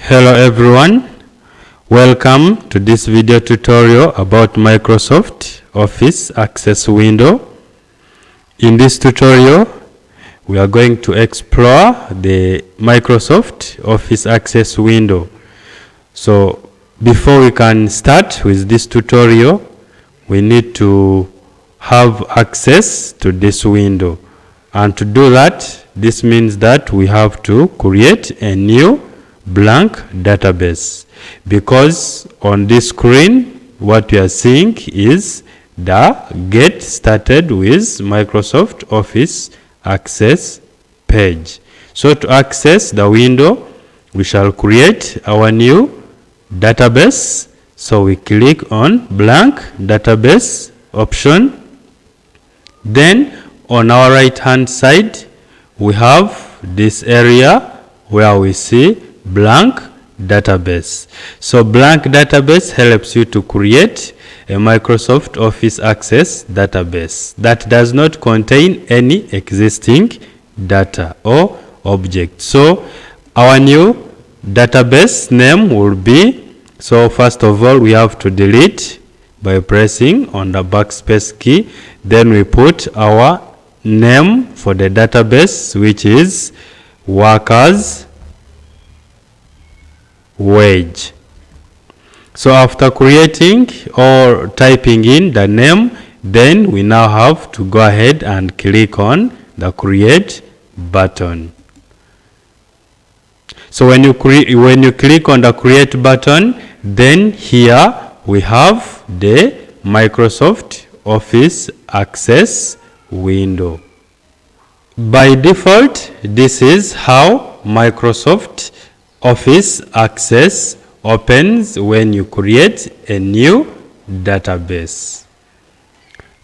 Hello everyone, welcome to this video tutorial about Microsoft Office Access window. In this tutorial, we are going to explore the Microsoft Office Access window. So before we can start with this tutorial, we need to have access to this window. And to do that, this means that we have to create a new blank database, because on this screen what we are seeing is the Get Started with Microsoft Office Access page. So to access the window, we shall create our new database. So we click on blank database option. Then on our right hand side we have this area where we see blank database. So blank database helps you to create a Microsoft Office Access database that does not contain any existing data or object. So our new database name will be, so first of all we have to delete by pressing on the backspace key. Then we put our name for the database, which is workers wage. So after creating or typing in the name, then we now have to go ahead and click on the create button. So when you click on the create button, then here we have the Microsoft Office Access window. By default, this is how Microsoft Office Access opens when you create a new database.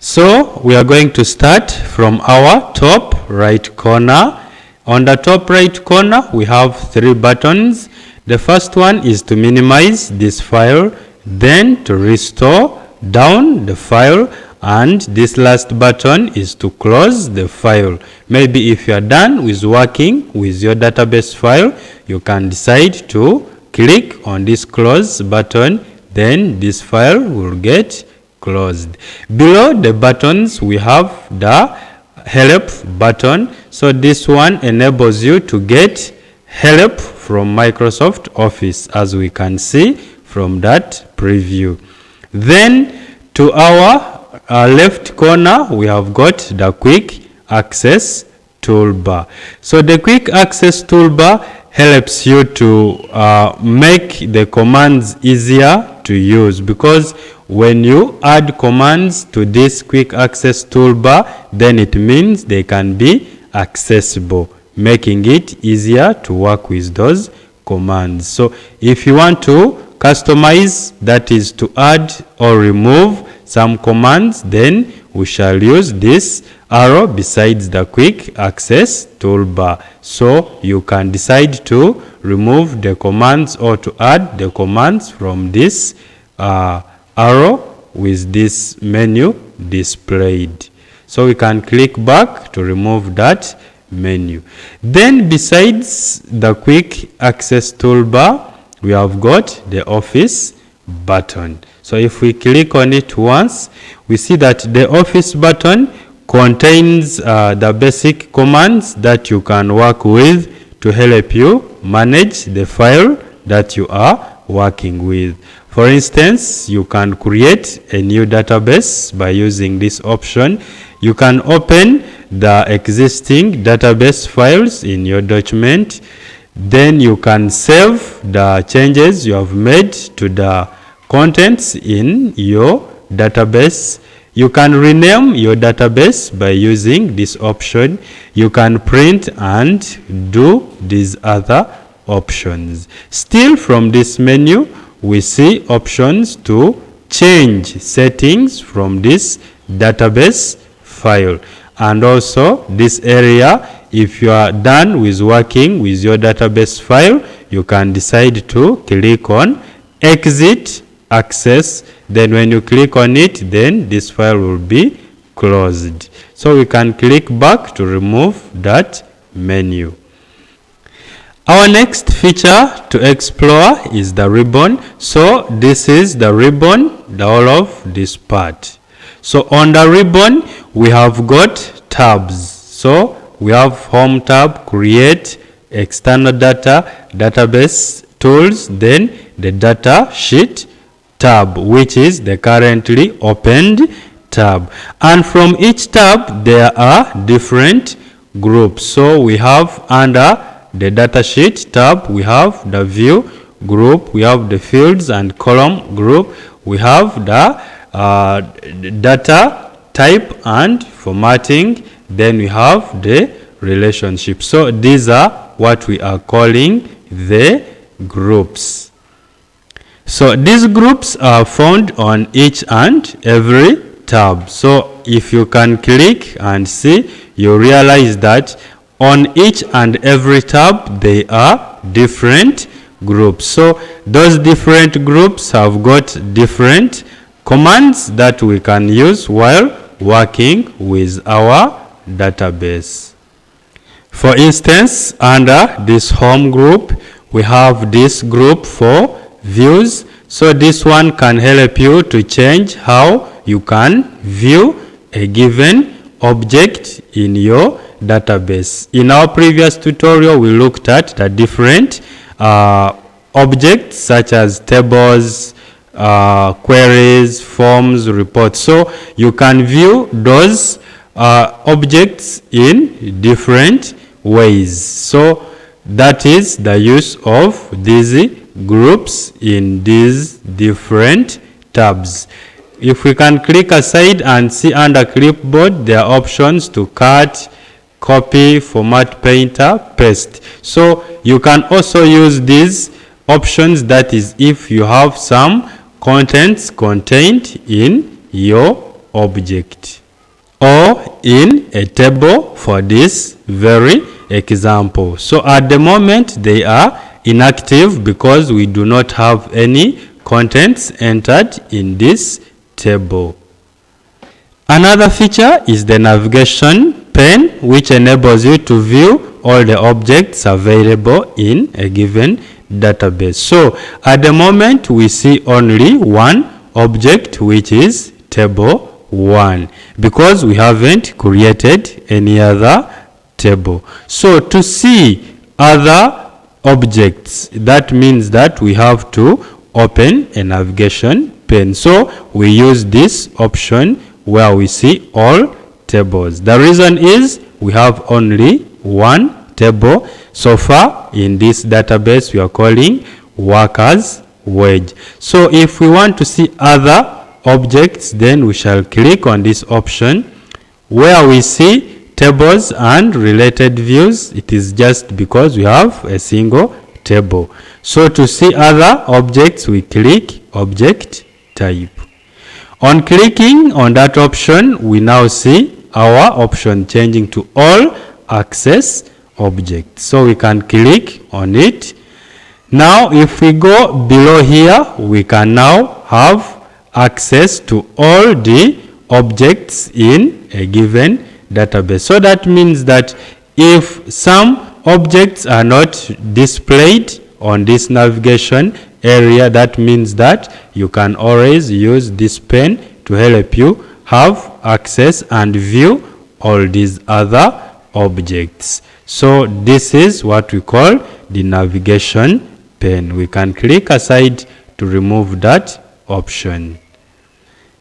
So we are going to start from our top right corner. On the top right corner we have three buttons. The first one is to minimize this file, then to restore down the file, and this last button is to close the file. Maybe if you are done with working with your database file, you can decide to click on this close button, then this file will get closed. Below the buttons we have the help button. So this one enables you to get help from Microsoft Office, as we can see from that preview. Then to our left corner we have got the quick access toolbar. So the quick access toolbar helps you to make the commands easier to use, because when you add commands to this quick access toolbar, then it means they can be accessible, making it easier to work with those commands. So if you want to customize, that is to add or remove some commands, then we shall use this arrow besides the quick access toolbar. So you can decide to remove the commands or to add the commands from this arrow with this menu displayed. So we can click back to remove that menu. Then besides the quick access toolbar, we have got the office button. So if we click on it once, we see that the office button contains the basic commands that you can work with to help you manage the file that you are working with. For instance, you can create a new database by using this option. You can open the existing database files in your document. Then you can save the changes you have made to the contents in your database. You can rename your database by using this option. You can print and do these other options. Still from this menu, we see options to change settings from this database file. And also this area, if you are done with working with your database file, you can decide to click on exit access. Then when you click on it, then this file will be closed. So we can click back to remove that menu. Our next feature to explore is the ribbon. So this is the ribbon, the whole of this part. So on the ribbon we have got tabs. So we have home tab, create, external data, database, tools, then the data sheet tab, which is the currently opened tab. And from each tab there are different groups. So we have under the datasheet tab, we have the view group, we have the fields and column group, we have the data type and formatting, then we have the relationship. So these are what we are calling the groups. So these groups are found on each and every tab. So if you can click and see, you realize that on each and every tab they are different groups. So those different groups have got different commands that we can use while working with our database. For instance, under this home group we have this group for views. So this one can help you to change how you can view a given object in your database. In our previous tutorial we looked at the different objects such as tables, queries, forms, reports. So you can view those objects in different ways. So that is the use of these groups in these different tabs. If we can click aside and see under clipboard, there are options to cut, copy, format, painter, paste. So you can also use these options, that is if you have some contents contained in your object or in a table for this very example. So at the moment they are inactive because we do not have any contents entered in this table. Another feature is the navigation pane, which enables you to view all the objects available in a given database. So at the moment we see only one object, which is table 1, because we haven't created any other table. So to see other objects, that means that we have to open a navigation pane. So we use this option where we see all tables. The reason is we have only one table so far in this database we are calling workers wage. So if we want to see other objects, then we shall click on this option where we see tables and related views. It is just because we have a single table. So to see other objects we click object type. On clicking on that option we now see our option changing to all access objects. So we can click on it. Now if we go below here we can now have access to all the objects in a given database. So that means that if some objects are not displayed on this navigation area, that means that you can always use this pen to help you have access and view all these other objects. So this is what we call the navigation pane. We can click aside to remove that option.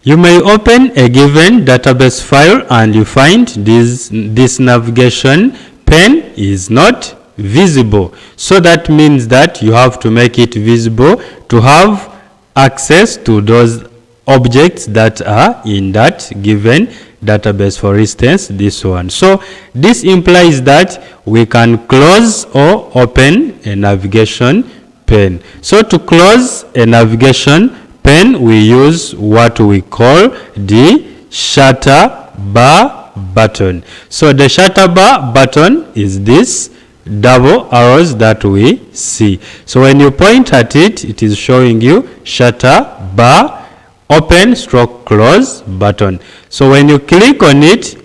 You may open a given database file and you find this navigation pane is not visible. So that means that you have to make it visible to have access to those objects that are in that given database. For instance, this one. So this implies that we can close or open a navigation pane. So to close a navigation pane we use what we call the shutter bar button. So the shutter bar button is this double arrows that we see. So when you point at it, it is showing you shutter bar open stroke close button. So when you click on it,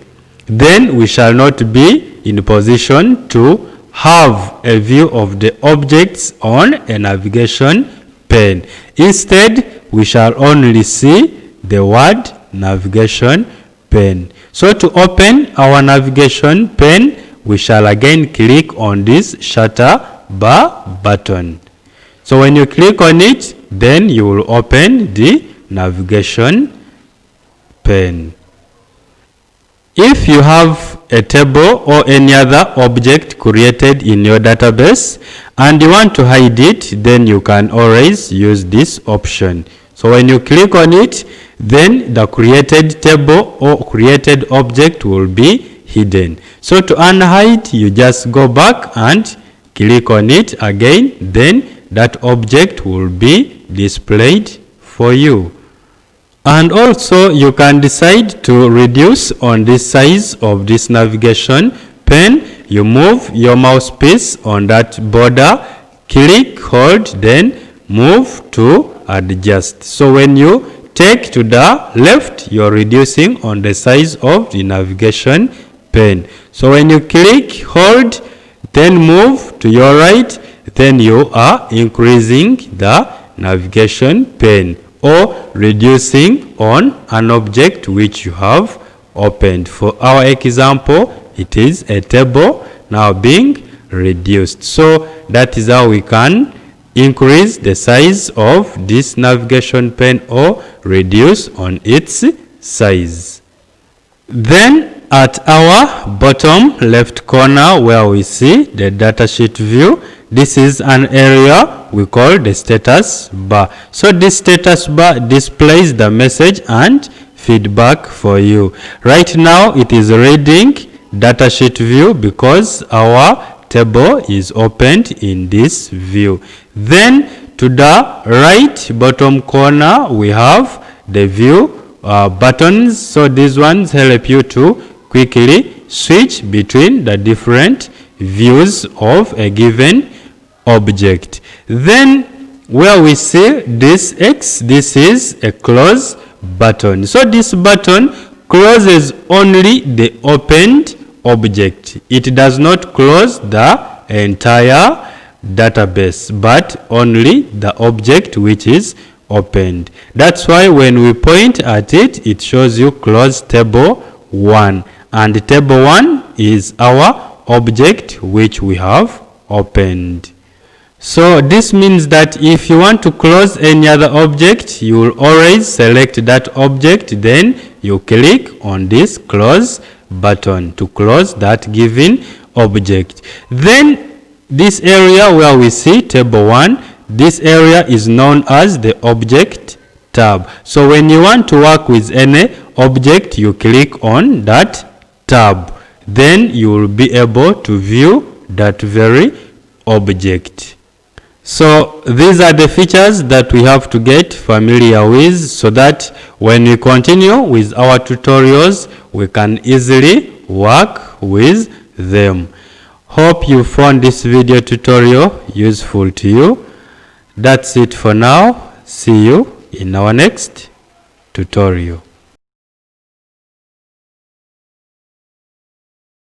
then we shall not be in position to have a view of the objects on a navigation pane. Instead, we shall only see the word navigation pane. So to open our navigation pane, we shall again click on this shutter bar button. So when you click on it, then you will open the navigation pane. If you have a table or any other object created in your database and you want to hide it, then you can always use this option. So when you click on it, then the created table or created object will be hidden. So to unhide, you just go back and click on it again, then that object will be displayed for you. And also you can decide to reduce on the size of this navigation pane. You move your mouse piece on that border, click, hold, then move to adjust. So when you take to the left, you're reducing on the size of the navigation pane. So when you click, hold, then move to your right, then you are increasing the navigation pane or reducing on an object which you have opened. For our example, it is a table now being reduced. So that is how we can increase the size of this navigation pane or reduce on its size. Then at our bottom left corner where we see the datasheet view, this is an area we call the status bar. So this status bar displays the message and feedback for you. Right now it is reading datasheet view because our table is opened in this view. Then to the right bottom corner we have the view buttons. So these ones help you to quickly switch between the different views of a given object. Then where we see this X, this is a close button. So this button closes only the opened object. It does not close the entire database, but only the object which is opened. That's why when we point at it, it shows you close table 1, and table 1 is our object which we have opened. So this means that if you want to close any other object, you will always select that object, then you click on this close button to close that given object. Then this area where we see table 1, this area is known as the object tab. So when you want to work with any object, you click on that tab, then you will be able to view that very object. So these are the features that we have to get familiar with so that when we continue with our tutorials, we can easily work with them. Hope you found this video tutorial useful to you. That's it for now. See you in our next tutorial.